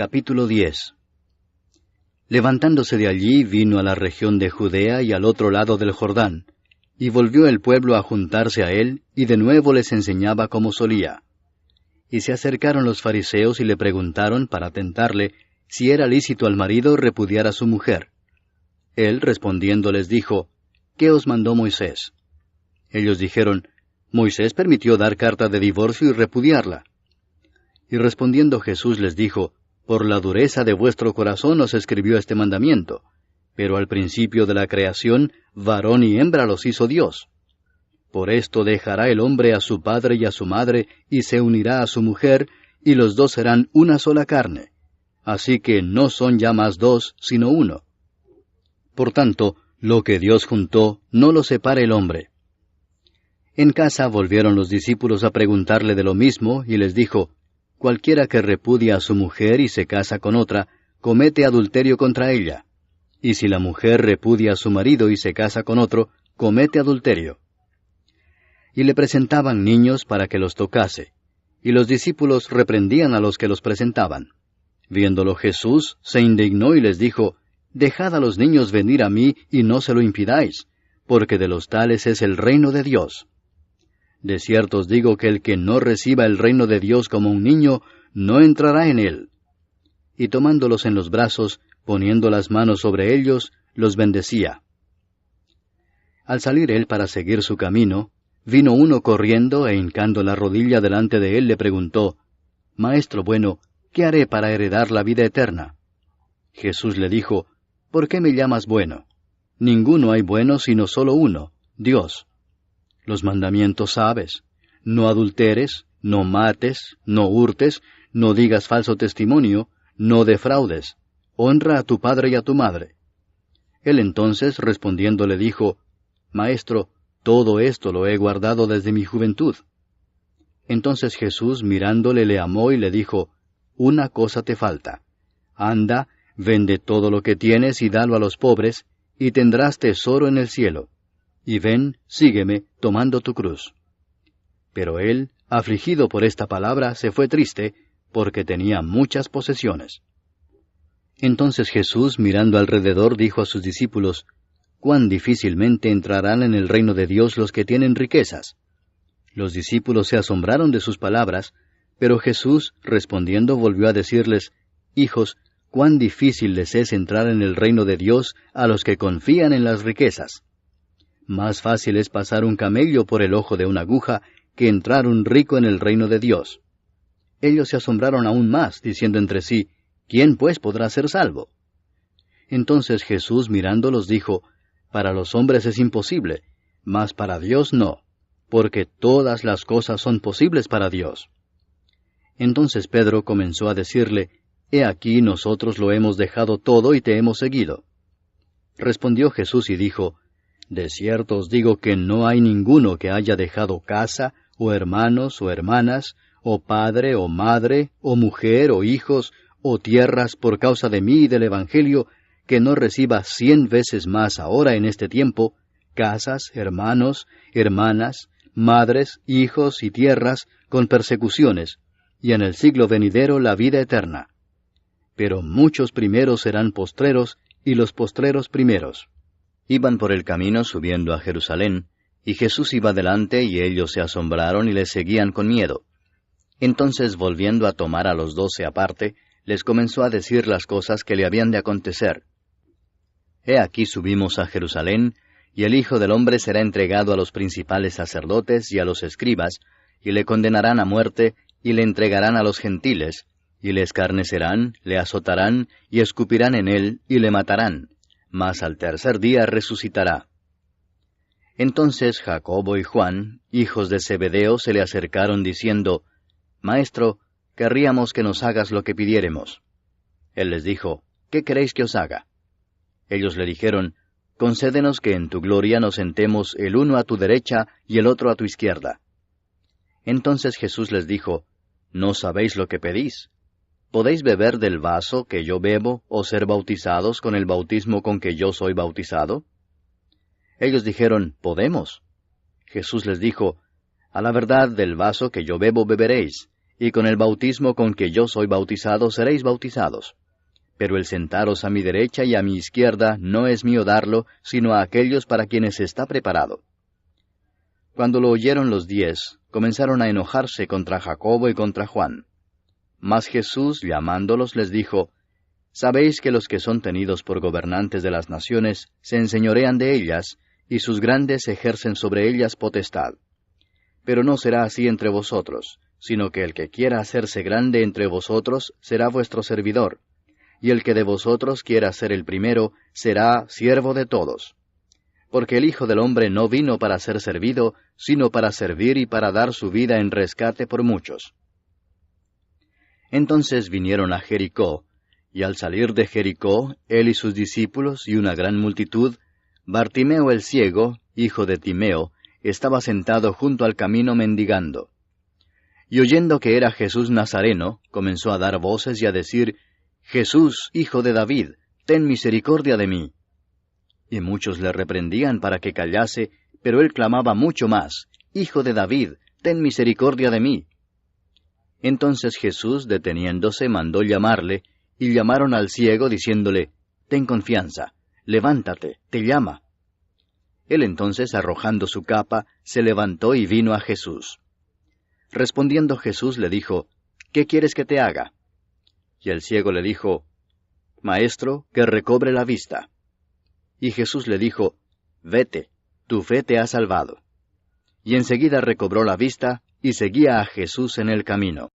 Capítulo 10. Levantándose de allí, vino a la región de Judea y al otro lado del Jordán, y volvió el pueblo a juntarse a él, y de nuevo les enseñaba como solía. Y se acercaron los fariseos y le preguntaron, para tentarle, si era lícito al marido repudiar a su mujer. Él, respondiendo, les dijo, ¿qué os mandó Moisés? Ellos dijeron, Moisés permitió dar carta de divorcio y repudiarla. Y respondiendo Jesús les dijo, por la dureza de vuestro corazón os escribió este mandamiento, pero al principio de la creación, varón y hembra los hizo Dios. Por esto dejará el hombre a su padre y a su madre, y se unirá a su mujer, y los dos serán una sola carne. Así que no son ya más dos, sino uno. Por tanto, lo que Dios juntó, no lo separe el hombre. En casa volvieron los discípulos a preguntarle de lo mismo, y les dijo, cualquiera que repudia a su mujer y se casa con otra, comete adulterio contra ella. Y si la mujer repudia a su marido y se casa con otro, comete adulterio. Y le presentaban niños para que los tocase, y los discípulos reprendían a los que los presentaban. Viéndolo Jesús, se indignó y les dijo, dejad a los niños venir a mí y no se lo impidáis, porque de los tales es el reino de Dios. De cierto os digo que el que no reciba el reino de Dios como un niño, no entrará en él. Y tomándolos en los brazos, poniendo las manos sobre ellos, los bendecía. Al salir él para seguir su camino, vino uno corriendo e hincando la rodilla delante de él le preguntó, Maestro bueno, ¿qué haré para heredar la vida eterna? Jesús le dijo, ¿por qué me llamas bueno? Ninguno hay bueno sino solo uno, Dios. Los mandamientos sabes, no adulteres, no mates, no hurtes, no digas falso testimonio, no defraudes, honra a tu padre y a tu madre. Él entonces, respondiendo, le dijo, Maestro, todo esto lo he guardado desde mi juventud. Entonces Jesús, mirándole, le amó y le dijo, una cosa te falta. Anda, vende todo lo que tienes y dalo a los pobres, y tendrás tesoro en el cielo. Y ven, sígueme, tomando tu cruz. Pero él, afligido por esta palabra, se fue triste, porque tenía muchas posesiones. Entonces Jesús, mirando alrededor, dijo a sus discípulos, cuán difícilmente entrarán en el reino de Dios los que tienen riquezas. Los discípulos se asombraron de sus palabras, pero Jesús, respondiendo, volvió a decirles, hijos, cuán difícil les es entrar en el reino de Dios a los que confían en las riquezas. Más fácil es pasar un camello por el ojo de una aguja que entrar un rico en el reino de Dios. Ellos se asombraron aún más, diciendo entre sí, ¿quién pues podrá ser salvo? Entonces Jesús mirándolos dijo, para los hombres es imposible, mas para Dios no, porque todas las cosas son posibles para Dios. Entonces Pedro comenzó a decirle, He aquí nosotros lo hemos dejado todo y te hemos seguido. Respondió Jesús y dijo, de cierto os digo que no hay ninguno que haya dejado casa, o hermanos, o hermanas, o padre, o madre, o mujer, o hijos, o tierras por causa de mí y del Evangelio, que no reciba 100 veces más ahora en este tiempo, casas, hermanos, hermanas, madres, hijos y tierras, con persecuciones, y en el siglo venidero la vida eterna. Pero muchos primeros serán postreros, y los postreros primeros. Iban por el camino subiendo a Jerusalén, y Jesús iba delante, y ellos se asombraron y le seguían con miedo. Entonces, volviendo a tomar a los 12 aparte, les comenzó a decir las cosas que le habían de acontecer. He aquí subimos a Jerusalén, y el Hijo del Hombre será entregado a los principales sacerdotes y a los escribas, y le condenarán a muerte, y le entregarán a los gentiles, y le escarnecerán, le azotarán, y escupirán en él, y le matarán. Mas al tercer día resucitará. Entonces Jacobo y Juan, hijos de Zebedeo, se le acercaron diciendo, Maestro, querríamos que nos hagas lo que pidiéremos. Él les dijo, ¿qué queréis que os haga? Ellos le dijeron, concédenos que en tu gloria nos sentemos el uno a tu derecha y el otro a tu izquierda. Entonces Jesús les dijo, ¿no sabéis lo que pedís? ¿Podéis beber del vaso que yo bebo, o ser bautizados con el bautismo con que yo soy bautizado? Ellos dijeron, podemos. Jesús les dijo, a la verdad del vaso que yo bebo beberéis, y con el bautismo con que yo soy bautizado seréis bautizados. Pero el sentaros a mi derecha y a mi izquierda no es mío darlo, sino a aquellos para quienes está preparado. Cuando lo oyeron los 10, comenzaron a enojarse contra Jacobo y contra Juan. Mas Jesús, llamándolos, les dijo, Sabéis que los que son tenidos por gobernantes de las naciones se enseñorean de ellas, y sus grandes ejercen sobre ellas potestad. Pero no será así entre vosotros, sino que el que quiera hacerse grande entre vosotros será vuestro servidor, y el que de vosotros quiera ser el primero será siervo de todos. Porque el Hijo del Hombre no vino para ser servido, sino para servir y para dar su vida en rescate por muchos. Entonces vinieron a Jericó, y al salir de Jericó, él y sus discípulos y una gran multitud, Bartimeo el ciego, hijo de Timeo, estaba sentado junto al camino mendigando. Y oyendo que era Jesús Nazareno, comenzó a dar voces y a decir, Jesús, hijo de David, ten misericordia de mí. Y muchos le reprendían para que callase, pero él clamaba mucho más, Hijo de David, ten misericordia de mí. Entonces Jesús, deteniéndose, mandó llamarle, y llamaron al ciego, diciéndole, Ten confianza, levántate, te llama. Él entonces, arrojando su capa, se levantó y vino a Jesús. Respondiendo Jesús le dijo, ¿Qué quieres que te haga? Y el ciego le dijo, Maestro, que recobre la vista. Y Jesús le dijo, Vete, tu fe te ha salvado. Y enseguida recobró la vista, y seguía a Jesús en el camino.